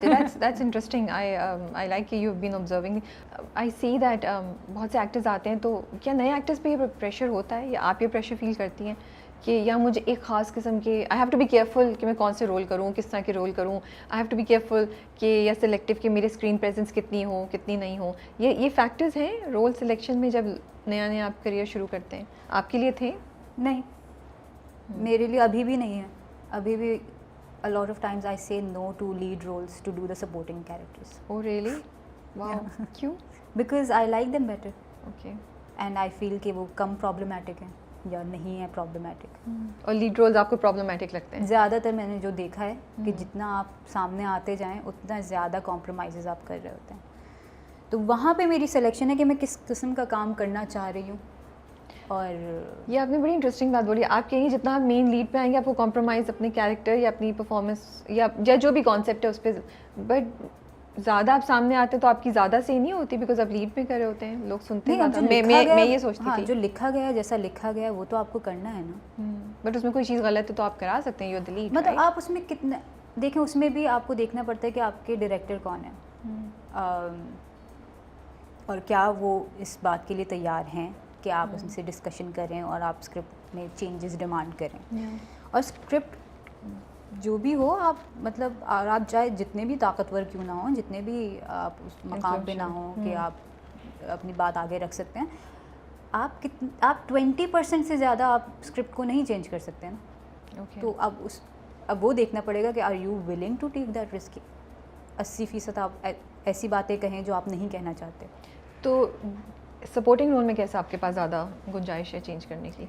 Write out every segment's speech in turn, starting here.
That's interesting. I like you've been observing. I see that बहुत से actors आते हैं तो क्या नए एक्टर्स पे ये प्रेशर होता है या आप ये प्रेशर फील करती हैं कि या मुझे एक ख़ास किस्म के I have to be careful कि मैं कौन से रोल करूँ, किस तरह के रोल करूँ, I have to be careful कि या सिलेक्टिव कि मेरी स्क्रीन प्रेजेंस कितनी हो कितनी नहीं हो, ये फैक्टर्स हैं रोल सिलेक्शन में जब नया नया आप करियर शुरू करते हैं? आपके लिए थे? नहीं, मेरे लिए अभी भी नहीं है. अभी भी a lot of times I say no to lead roles to do the supporting characters. Oh really? Wow. Yeah. क्यों? Because I like them better. Okay. And I feel कि वो कम problematic हैं या नहीं है problematic. और लीड रोल्स आपको problematic लगते हैं? ज़्यादातर मैंने जो देखा है कि जितना आप सामने आते जाएं उतना ज़्यादा कॉम्प्रोमाइज़ आप कर रहे होते हैं. तो वहाँ पे मेरी सिलेक्शन है कि मैं किस किस्म का काम करना चाह रही हूँ. और ये आपने बड़ी इंटरेस्टिंग बात बोली. आप कहेंगे जितना आप मेन लीड पे आएंगे आपको कॉम्प्रोमाइज़ अपने कैरेक्टर या अपनी परफॉर्मेंस या जो भी कॉन्सेप्ट है उस पर, बट ज़्यादा आप सामने आते हैं तो आपकी ज़्यादा सही नहीं होती बिकॉज आप लीड पे कर रहे होते हैं, लोग सुनते हैं. मैं ये सोचती थी जो लिखा गया जैसा लिखा गया वो तो आपको करना है ना. बट उसमें कोई चीज़ गलत है तो आप करा सकते हैं यूर द लीड. मतलब आप उसमें कितना देखें, उसमें भी आपको देखना पड़ता है कि आपके डायरेक्टर कौन है और क्या वो इस बात के लिए तैयार हैं कि आप उनसे डिस्कशन करें और आप स्क्रिप्ट में चेंजेस डिमांड करें. और स्क्रिप्ट जो भी हो आप मतलब आप चाहे जितने भी ताकतवर क्यों ना हो, जितने भी आप उस मकाम पे ना हो कि आप अपनी बात आगे रख सकते हैं, आप 20% से ज़्यादा आप स्क्रिप्ट को नहीं चेंज कर सकते हैं ना. तो अब वो देखना पड़ेगा कि are you willing to take that risk. 80% आप ऐसी बातें कहें जो आप नहीं कहना चाहते. तो सपोर्टिंग रोल में कैसा आपके पास ज़्यादा गुंजाइश है चेंज करने की?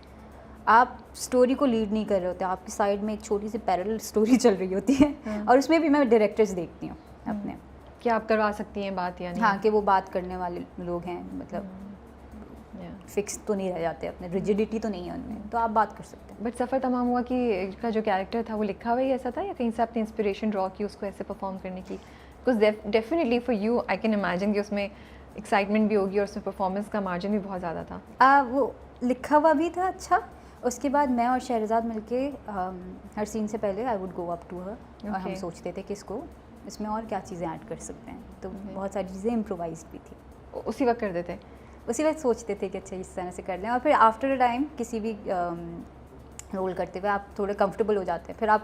आप स्टोरी को लीड नहीं कर रहे होते, आपकी साइड में एक छोटी सी पैरेलल स्टोरी चल रही होती है. और उसमें भी मैं डायरेक्टर्स देखती हूँ अपने. क्या आप करवा सकती हैं बात या नहीं? हाँ, कि वो बात करने वाले लोग हैं, मतलब फिक्स तो नहीं रह जाते, अपने रिजिडिटी तो नहीं है उनमें, तो आप बात कर सकते हैं. बट सफ़र तमाम हुआ कि का जो कैरेक्टर था वो लिखा हुआ ही ऐसा था या कहीं से आपने इंस्पिरेशन ड्रॉ की उसको ऐसे परफॉर्म करने की? Because definitely for you I can imagine कि उसमें एक्साइटमेंट भी होगी और उसमें परफॉर्मेंस का मार्जिन भी बहुत ज़्यादा था. वो लिखा हुआ भी था अच्छा. उसके बाद मैं और शहरज़ाद मिलके हर सीन से पहले I would go up to her और हम सोचते थे कि इसमें और क्या चीज़ें ऐड कर सकते हैं. तो बहुत सारी चीज़ें इम्प्रोवाइज भी थी. उसी वक्त कर देते? उसी वक्त सोचते थे कि अच्छा इस तरह से कर लें. और फिर आफ्टर अ टाइम किसी भी रोल करते हुए आप थोड़े कंफर्टेबल हो जाते हैं. फिर आप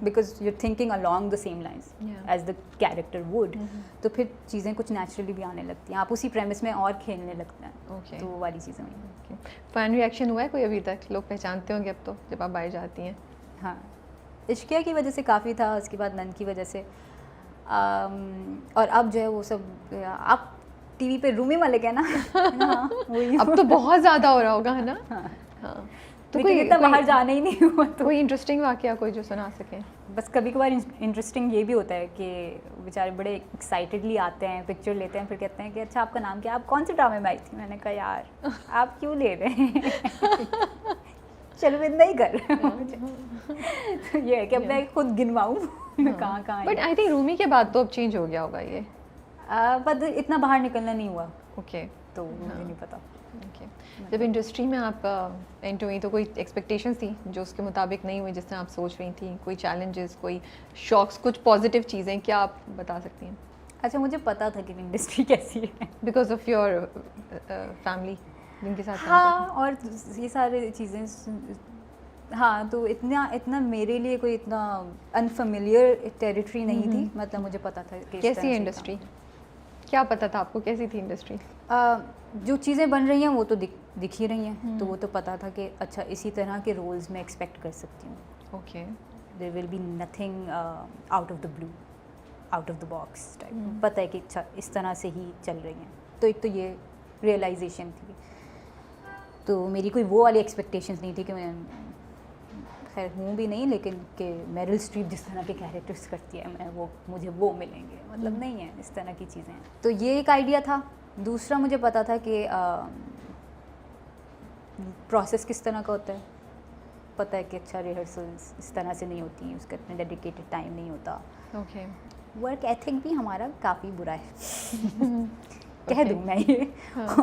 because you are thinking along the same lines as the character would, तो फिर चीज़ें कुछ नेचुरली भी आने लगती हैं. आप उसी प्रेमिस में और खेलने लगते हैं. तो वो वाली चीज़ें हुई. फैन रिएक्शन हुआ है कोई अभी तक? लोग पहचानते होंगे अब तो जब आप बाहर जाती हैं. हाँ, इश्किया की वजह से काफ़ी था, उसके बाद नन की वजह से, और अब जो है वो सब आप टीवी पे रूमी मलिक है ना. हाँ, वही. अब तो बहुत ज़्यादा हो रहा होगा है ना. हाँ. तो कोई इतना बाहर जाना ही नहीं हुआ. तो कोई इंटरेस्टिंग वाकया कोई जो सुना सकें? बस कभी कभार इंटरेस्टिंग ये भी होता है कि बेचारे बड़े एक्साइटेडली आते हैं, पिक्चर लेते हैं, फिर कहते हैं कि अच्छा आपका नाम क्या, आप कौन से ड्रामे में आई थी. मैंने कहा यार आप क्यों ले रहे हैं. चलो मैं नहीं कर रहा हूँ. तो ये है कि अब मैं खुद गिनवाऊँ कहाँ कहाँ. बट आई थिंक रूमी के बाद तो अब चेंज हो गया होगा ये. बट इतना बाहर निकलना नहीं हुआ. ओके. तो मुझे नहीं पता. ओके. जब इंडस्ट्री में आप एंटर हुई तो कोई एक्सपेक्टेशंस थी जो उसके मुताबिक नहीं हुई जिस तरह आप सोच रही थी? कोई चैलेंजेस, कोई शॉक्स, कुछ पॉजिटिव चीज़ें, क्या आप बता सकती हैं? अच्छा, मुझे पता था कि इंडस्ट्री कैसी है बिकॉज ऑफ योर फैमिली जिनके साथ. हाँ, और ये सारी चीज़ें. हाँ, तो इतना मेरे लिए कोई इतना अनफेमिलियर टेरिटरी नहीं थी. मतलब मुझे पता था कि कैसी है इंडस्ट्री. क्या पता था आपको कैसी थी इंडस्ट्री? जो चीज़ें बन रही हैं वो तो दिख ही रही हैं. तो वो तो पता था कि अच्छा इसी तरह के रोल्स में एक्सपेक्ट कर सकती हूँ. Okay. There will be nothing out of the blue, out of the box type. पता है कि अच्छा इस तरह से ही चल रही हैं. तो एक तो ये रियलाइजेशन थी. तो मेरी कोई वो वाली एक्सपेक्टेशंस नहीं थी कि मैं खैर हूँ भी नहीं, लेकिन कि मेरिल स्ट्रीप जिस तरह के कैरेक्टर्स करती है मुझे वो मिलेंगे, मतलब नहीं है इस तरह की चीज़ें. तो ये एक आइडिया था. दूसरा मुझे पता था कि प्रोसेस किस तरह का होता है. पता है कि अच्छा रिहर्सल्स इस तरह से नहीं होती हैं, उसका इतना डेडिकेटेड टाइम नहीं होता. ओके. वर्क एथिक भी हमारा काफ़ी बुरा है. कह दूँ मैं ये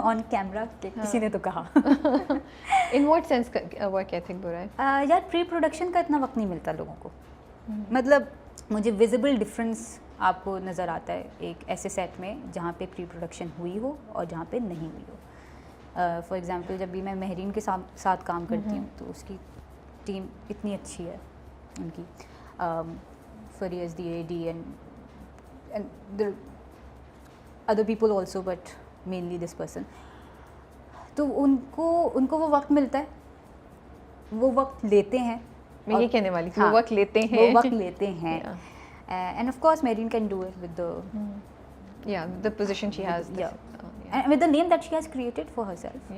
ऑन कैमरा कि किसी ने तो कहा. In what sense work ethic बुरा है? यार प्री प्रोडक्शन का इतना वक्त नहीं मिलता लोगों को. मतलब मुझे विजिबल डिफरेंस आपको नज़र आता है एक ऐसे सेट में जहाँ पे प्री प्रोडक्शन हुई हो और जहाँ पे नहीं हुई हो। फॉर एग्ज़ाम्पल जब भी मैं महरीन के साथ काम करती हूँ तो उसकी टीम इतनी अच्छी है उनकी, फरीज दी AD and other people also, but mainly this person. तो उनको वो वक्त मिलता है, वो वक्त लेते हैं। मैं ये कहने वाली थी, हाँ, वो वक्त लेते हैं, वो वक्त लेते हैं। End of course marine can do it with the position she has, with the name that she has created for herself.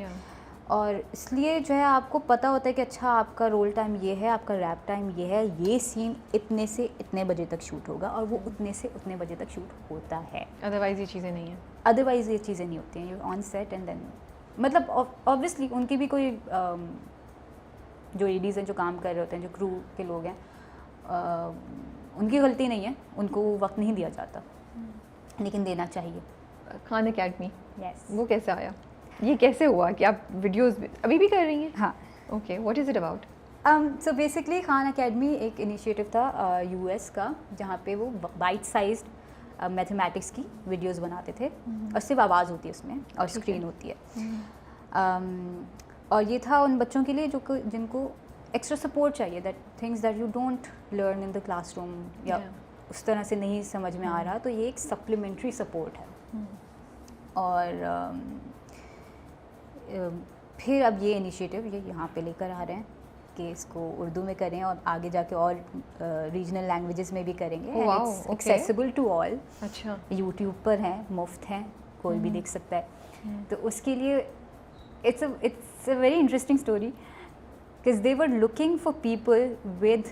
और इसलिए जो है आपको पता होता है कि अच्छा आपका रोल टाइम ये है, आपका रैप टाइम ये है, ये सीन इतने से इतने बजे तक शूट होगा और वो उतने से उतने बजे तक शूट होता है। अदरवाइज ये चीज़ें नहीं हैं। अदरवाइज ये चीज़ें नहीं होती हैं। You on set and then मतलब ऑब्वियसली उनकी भी कोई जो एडीज़ हैं जो काम कर रहे होते हैं, जो क्रू के लोग हैं, उनकी गलती नहीं है, उनको वो वक्त नहीं दिया जाता, लेकिन देना चाहिए। खान अकेडमी, यस, वो कैसे आया? ये कैसे हुआ कि आप वीडियोस अभी भी कर रही हैं? हाँ। Okay, what is it about? So basically Khan academy एक इनिशिएटिव था US का, जहाँ पे वो बाइट साइज्ड मैथमेटिक्स की वीडियोस बनाते थे और सिर्फ आवाज़ होती है उसमें और स्क्रीन होती है। और ये था उन बच्चों के लिए जिनको एक्स्ट्रा सपोर्ट चाहिए, that things that you don't learn in the classroom या उस तरह से नहीं समझ में आ रहा, तो ये एक सप्लीमेंट्री सपोर्ट है। और फिर अब ये इनिशिएटिव ये यहाँ पे लेकर आ रहे हैं कि इसको उर्दू में करें और आगे जाके और रीजनल लैंग्वेजेस में भी करेंगे। It's accessible to all. अच्छा, यूट्यूब पर हैं, मुफ्त हैं, कोई भी देख सकता है। तो उसके लिए it's a very interesting story because they were looking for people with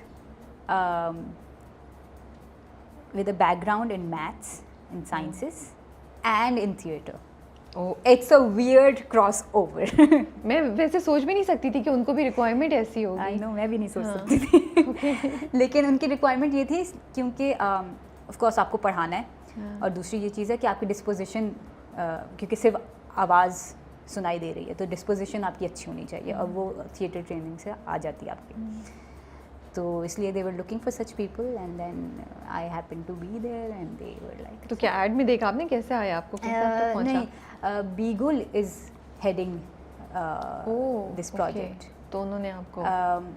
a background in maths, in sciences and in theatre. Oh, it's a weird crossover. मैं वैसे सोच भी नहीं सकती थी कि उनको भी रिक्वायरमेंट ऐसी होगी। I know, मैं भी नहीं सोच सकती थी। लेकिन उनकी रिक्वायरमेंट ये थी क्योंकि ऑफ कोर्स आपको पढ़ाना है और दूसरी ये चीज़ है कि आपकी डिस्पोजिशन, क्योंकि सिर्फ आवाज़ सुनाई दे रही है तो डिस्पोजिशन आपकी अच्छी होनी चाहिए और वो थिएटर ट्रेनिंग से आ जाती है आपकी। तो इसलिए they were looking for such people and then I happen to be there and they were like. तो क्या ऐड में देखा आपने, कैसे आया आपको, कैसे आप तक पहुंचा? नहीं, बीगुल इज़ हेडिंग दिस प्रोजेक्ट। तो उन्होंने आपको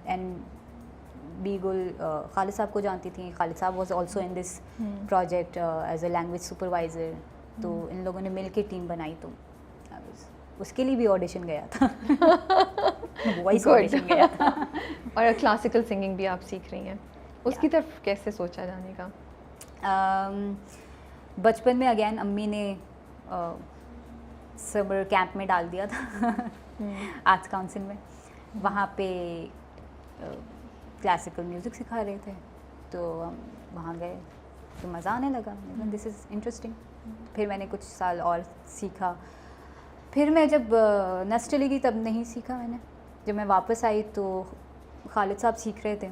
एंड बीगुल खालिद साहब को जानती थी। खालिद साहब was also in this project as a language supervisor. तो इन लोगों ने मिल के टीम बनाई, तो उसके लिए भी ऑडिशन गया था। वॉइस ऑडिशन गया था। और क्लासिकल सिंगिंग भी आप सीख रही हैं, उसकी तरफ कैसे सोचा जाने का? बचपन में अगेन अम्मी ने समर कैंप में डाल दिया था आर्ट्स काउंसिल में। वहाँ पे क्लासिकल म्यूज़िक सिखा रहे थे, तो हम वहाँ गए तो मज़ा आने लगा, दिस इज़ इंटरेस्टिंग। फिर मैंने कुछ साल और सीखा। फिर मैं जब नस चली गई तब नहीं सीखा मैंने। जब मैं वापस आई तो खालिद साहब सीख रहे थे।